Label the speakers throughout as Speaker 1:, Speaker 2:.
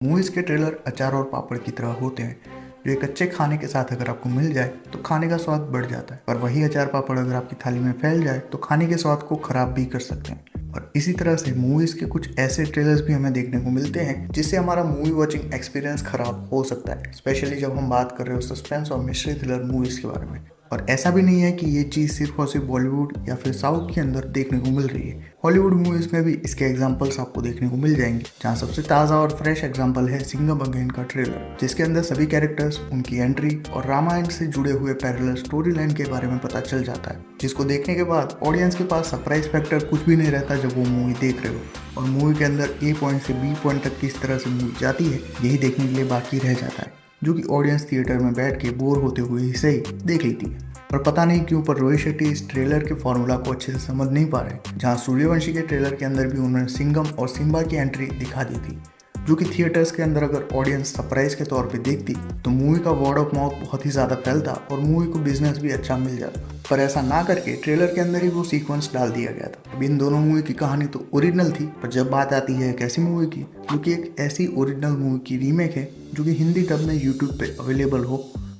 Speaker 1: Movies के trailer अचार और पापड़ की तरह होते हैं जो एक अच्छे खाने के साथ अगर आपको मिल जाए तो खाने का स्वाद बढ़ जाता है, पर वही अचार पापड़ अगर आपकी थाली में फैल जाए तो खाने के स्वाद को खराब भी कर सकते हैं। और इसी तरह से मूवीज़ के कुछ ऐसे ट्रेलर्स भी हमें देखने को मिलते हैं जिससे हमारा मूवी वॉचिंग एक्सपीरियंस खराब हो सकता है, स्पेशली जब हम बात कर रहे हो सस्पेंस और मिस्ट्री थ्रिलर मूवीज़ के बारे में। और ऐसा भी नहीं है कि ये चीज़ सिर्फ और सिर्फ बॉलीवुड या फिर साउथ के अंदर देखने को मिल रही है, हॉलीवुड मूवीज़ में भी इसके एग्जांपल्स आपको देखने को मिल जाएंगे, जहाँ सबसे ताज़ा और फ्रेश एग्जांपल है सिंघम अगेन का ट्रेलर, जिसके अंदर सभी कैरेक्टर्स, उनकी एंट्री और रामायण से जुड़े हुए पैरेलल स्टोरी लाइन के बारे में पता चल जाता है, जिसको देखने के बाद ऑडियंस के पास सरप्राइज फैक्टर कुछ भी नहीं रहता जब वो मूवी देख रहे हो। और मूवी के अंदर ए पॉइंट से बी पॉइंट तक किस तरह से मूवी जाती है यही देखने के लिए बाकी रह जाता है, जो कि ऑडियंस थिएटर में बैठ के बोर होते हुए ही सही देख लेती है। पर पता नहीं क्यों पर रोहित शेट्टी इस ट्रेलर के फॉर्मूला को अच्छे से समझ नहीं पा रहे, जहां सूर्यवंशी के ट्रेलर के अंदर भी उन्होंने सिंघम और सिम्बा की एंट्री दिखा दी थी, जो कि थिएटर्स के अंदर अगर ऑडियंस सरप्राइज के तौर पे देखती तो मूवी का वर्ड ऑफ माउथ बहुत ही ज़्यादा फैलता और मूवी को बिजनेस भी अच्छा मिल जाता। पर ऐसा ना करके ट्रेलर के अंदर ही वो सीक्वेंस डाल दिया गया था। अब इन दोनों मूवी की कहानी तो ओरिजिनल थी, पर जब बात आती है एक ऐसी मूवी की जो कि एक ऐसी ओरिजिनल मूवी की रीमेक है जो कि हिंदी डब में यूट्यूब पे अवेलेबल हो,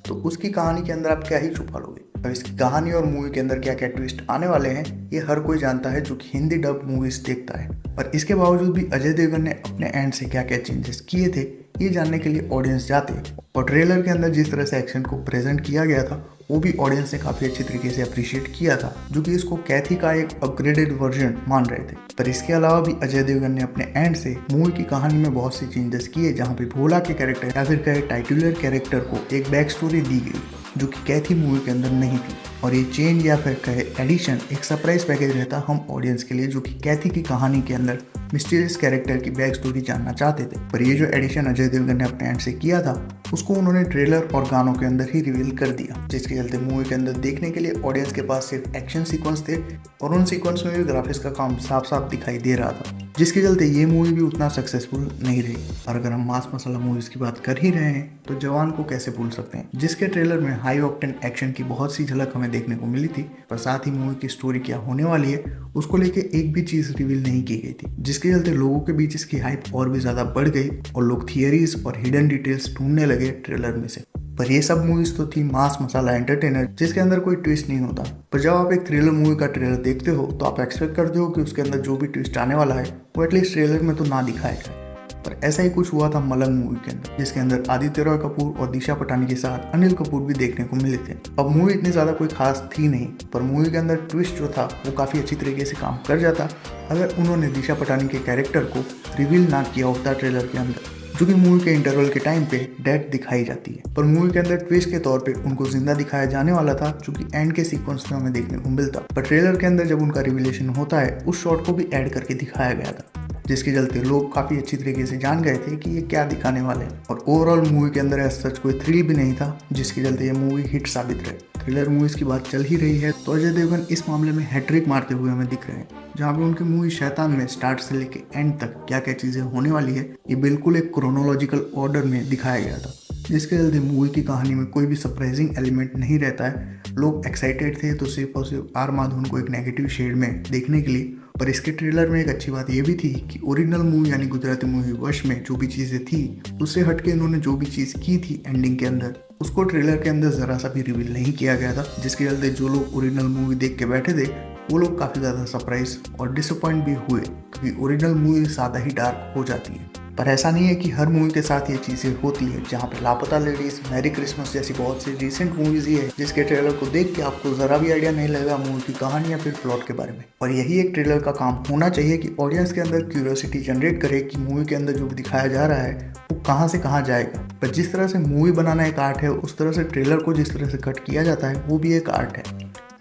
Speaker 1: तो उसकी कहानी के अंदर आप क्या ही छुपा लोगे। अब इसकी कहानी और मूवी के अंदर क्या क्या ट्विस्ट आने वाले हैं ये हर कोई जानता है जो कि हिंदी डब मूवीज देखता है। पर इसके बावजूद भी अजय देवगन ने अपने एंड से क्या क्या चेंजेस किए थे ये जानने के लिए ऑडियंस जाते हैं। और ट्रेलर के अंदर जिस तरह से एक्शन को प्रेजेंट किया गया था वो भी ऑडियंस ने काफ़ी अच्छी तरीके से अप्रिशिएट किया था, जो कि इसको कैथी का एक अपग्रेडेड वर्जन मान रहे थे। पर इसके अलावा भी अजय देवगन ने अपने एंड से मूवी की कहानी में बहुत से चेंजेस किए, जहाँ पे भोला के कैरेक्टर या फिर कहे टाइटुलर कैरेक्टर को एक बैक स्टोरी दी गई जो कि कैथी मूवी के अंदर नहीं थी। और ये चेंज या फिर कहे एडिशन एक सरप्राइज पैकेज रहता हम ऑडियंस के लिए, जो कि कैथी की कहानी के अंदर मिस्टीरियस कैरेक्टर की बैक स्टोरी जानना चाहते थे। पर ये जो एडिशन अजय देवगन ने अपने एंड से किया था उसको उन्होंने ट्रेलर और गानों के अंदर ही रिवील कर दिया, जिसके चलते मूवी के अंदर देखने के लिए ऑडियंस के पास सिर्फ एक्शन सीक्वेंस थे और उन सीक्वेंस में भी ग्राफिक्स का काम साफ साफ दिखाई दे रहा था, जिसके चलते ये मूवी भी उतना सक्सेसफुल नहीं रही। और अगर हम मास मसाला मूवीज की बात कर ही रहे हैं तो जवान को कैसे भूल सकते हैं, जिसके ट्रेलर में हाई ऑक्टेन एक्शन की बहुत सी झलक हमें देखने को मिली थी, पर साथ ही मूवी की स्टोरी क्या होने वाली है उसको लेके एक भी चीज रिवील नहीं की गई थी, जिसके चलते लोगों के बीच इसकी हाइप और भी ज्यादा बढ़ गई और लोग थियरीज और हिडन डिटेल्स ढूंढने लगे ट्रेलर में से। पर ये सब मूवीज तो थी मास मसाला एंटरटेनर जिसके अंदर कोई ट्विस्ट नहीं होता। पर जब आप एक थ्रिलर मूवी का ट्रेलर देखते हो तो आप एक्सपेक्ट करते हो कि उसके अंदर जो भी ट्विस्ट आने वाला है वो एटलीस्ट ट्रेलर में तो ना दिखाया जाए। पर ऐसा ही कुछ हुआ था मलंग मूवी के अंदर, जिसके अंदर आदित्य रॉय कपूर और दिशा पटानी के साथ अनिल कपूर भी देखने को मिले थे। अब मूवी इतनी ज़्यादा कोई खास थी नहीं, पर मूवी के अंदर ट्विस्ट जो था वो काफ़ी अच्छी तरीके से काम कर जाता अगर उन्होंने दिशा पटानी के कैरेक्टर को रिवील ना किया होता ट्रेलर के अंदर, जो कि मूवी के इंटरवल के टाइम पे डेथ दिखाई जाती है। पर मूवी के अंदर ट्विस्ट के तौर पे उनको जिंदा दिखाया जाने वाला था, जो कि एंड के सीक्वेंस में हमें देखने को मिलता। पर ट्रेलर के अंदर जब उनका रिविलेशन होता है उस शॉट को भी ऐड करके दिखाया गया था, जिसके चलते लोग काफ़ी अच्छी तरीके से जान गए थे कि ये क्या दिखाने वाले हैं। और ओवरऑल मूवी के अंदर ऐसा सच कोई थ्रिल भी नहीं था, जिसके चलते ये मूवी हिट साबित रहे। थ्रिलर मूवीज़ की बात चल ही रही है तो अजय देवगन इस मामले में हैट्रिक मारते हुए हमें दिख रहे हैं, जहाँ पे उनकी मूवी शैतान में स्टार्ट से लेके एंड तक क्या क्या चीज़ें होने वाली है ये बिल्कुल एक क्रोनोलॉजिकल ऑर्डर में दिखाया गया था, जिसके चलते मूवी की कहानी में कोई भी सरप्राइजिंग एलिमेंट नहीं रहता है। लोग एक्साइटेड थे तो सिर्फ और सिर्फ आर माधवन को एक नेगेटिव शेड में देखने के लिए। पर इसके ट्रेलर में एक अच्छी बात यह भी थी कि ओरिजिनल मूवी यानी गुजराती मूवी वश में जो भी चीज़ें थी उससे हटके इन्होंने जो भी चीज़ की थी एंडिंग के अंदर उसको ट्रेलर के अंदर ज़रा सा भी रिवील नहीं किया गया था, जिसके चलते जो लोग ओरिजिनल मूवी देख के बैठे थे वो लोग काफ़ी ज़्यादा सरप्राइज और डिसअपॉइंट भी हुए, क्योंकि ओरिजिनल मूवी ज़्यादा ही डार्क हो जाती है। पर ऐसा नहीं है कि हर मूवी के साथ ये चीज़ें होती है, जहाँ पे लापता लेडीज, मैरी क्रिसमस जैसी बहुत सी रिसेंट मूवीज ही है जिसके ट्रेलर को देख के आपको ज़रा भी आइडिया नहीं लगेगा मूवी की कहानी या फिर प्लॉट के बारे में। और यही एक ट्रेलर का काम होना चाहिए कि ऑडियंस के अंदर क्यूरियोसिटी जनरेट करे कि मूवी के अंदर जो भी दिखाया जा रहा है वो कहाँ से कहाँ जाएगा। पर जिस तरह से मूवी बनाना एक आर्ट है उस तरह से ट्रेलर को जिस तरह से कट किया जाता है वो भी एक आर्ट है,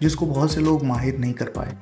Speaker 1: जिसको बहुत से लोग माहिर नहीं कर पाए।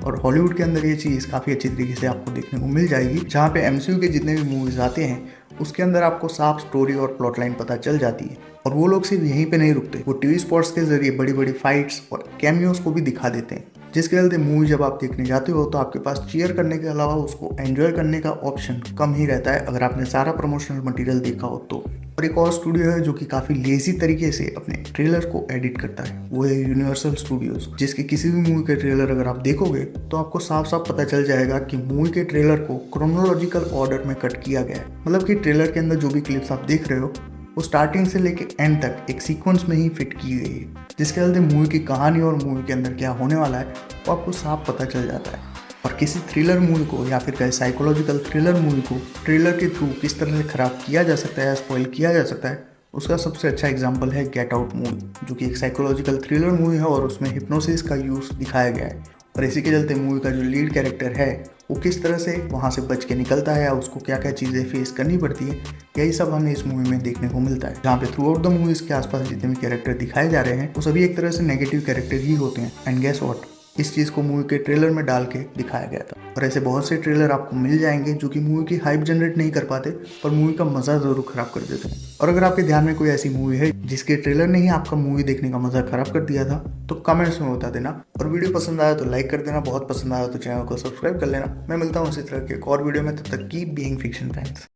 Speaker 1: और हॉलीवुड के अंदर ये चीज़ काफ़ी अच्छी तरीके से आपको देखने को मिल जाएगी, जहाँ पे एमसीयू के जितने भी मूवीज आते हैं उसके अंदर आपको साफ स्टोरी और प्लॉट लाइन पता चल जाती है। और वो लोग सिर्फ यहीं पे नहीं रुकते, वो टीवी स्पॉट्स के जरिए बड़ी बड़ी फाइट्स और कैमियोस को भी दिखा देते हैं, जिसके चलते मूवी जब आप देखने जाते हो तो आपके पास चीयर करने के अलावा उसको एंजॉय करने का ऑप्शन कम ही रहता है अगर आपने सारा प्रमोशनल मटेरियल देखा हो तो। और एक और स्टूडियो है जो कि काफ़ी लेजी तरीके से अपने ट्रेलर को एडिट करता है, वो है यूनिवर्सल स्टूडियोज, जिसके किसी भी मूवी के ट्रेलर अगर आप देखोगे तो आपको साफ साफ पता चल जाएगा कि मूवी के ट्रेलर को क्रोनोलॉजिकल ऑर्डर में कट किया गया है। मतलब कि ट्रेलर के अंदर जो भी क्लिप्स आप देख रहे हो वो स्टार्टिंग से लेके एंड तक एक सीक्वेंस में ही फिट की गई है, जिसके चलते मूवी की कहानी और मूवी के अंदर क्या होने वाला है वो आपको साफ पता चल जाता है। और किसी थ्रिलर मूवी को या फिर कहीं साइकोलॉजिकल थ्रिलर मूवी को ट्रेलर के थ्रू किस तरह से खराब किया जा सकता है या स्पॉइल किया जा सकता है, उसका सबसे अच्छा एग्जांपल है गेट आउट मूवी, जो कि एक साइकोलॉजिकल थ्रिलर मूवी है और उसमें हिप्नोसिस का यूज़ दिखाया गया है। और इसी के चलते मूवी का जो लीड कैरेक्टर है वो किस तरह से वहाँ से बच के निकलता है या उसको क्या क्या चीज़ें फेस करनी पड़ती है, यही सब हमें इस मूवी में देखने को मिलता है। जहाँ पे थ्रू आउट द मूवी इसके आसपास जितने भी कैरेक्टर दिखाए जा रहे हैं वो सभी एक तरह से नेगेटिव कैरेक्टर ही होते हैं। एंड गेस व्हाट, इस चीज़ को मूवी के ट्रेलर में डाल के दिखाया गया था। और ऐसे बहुत से ट्रेलर आपको मिल जाएंगे जो कि मूवी की हाइप जनरेट नहीं कर पाते पर मूवी का मज़ा ज़रूर खराब कर देते हैं। और अगर आपके ध्यान में कोई ऐसी मूवी है जिसके ट्रेलर ने ही आपका मूवी देखने का मज़ा खराब कर दिया था तो कमेंट्स में बता देना। और वीडियो पसंद आया तो लाइक कर देना, बहुत पसंद आया तो चैनल को सब्सक्राइब कर लेना। मैं मिलता हूँ इसी तरह के एक और वीडियो में, तब तक कीप बीइंग फिक्शन फैंस।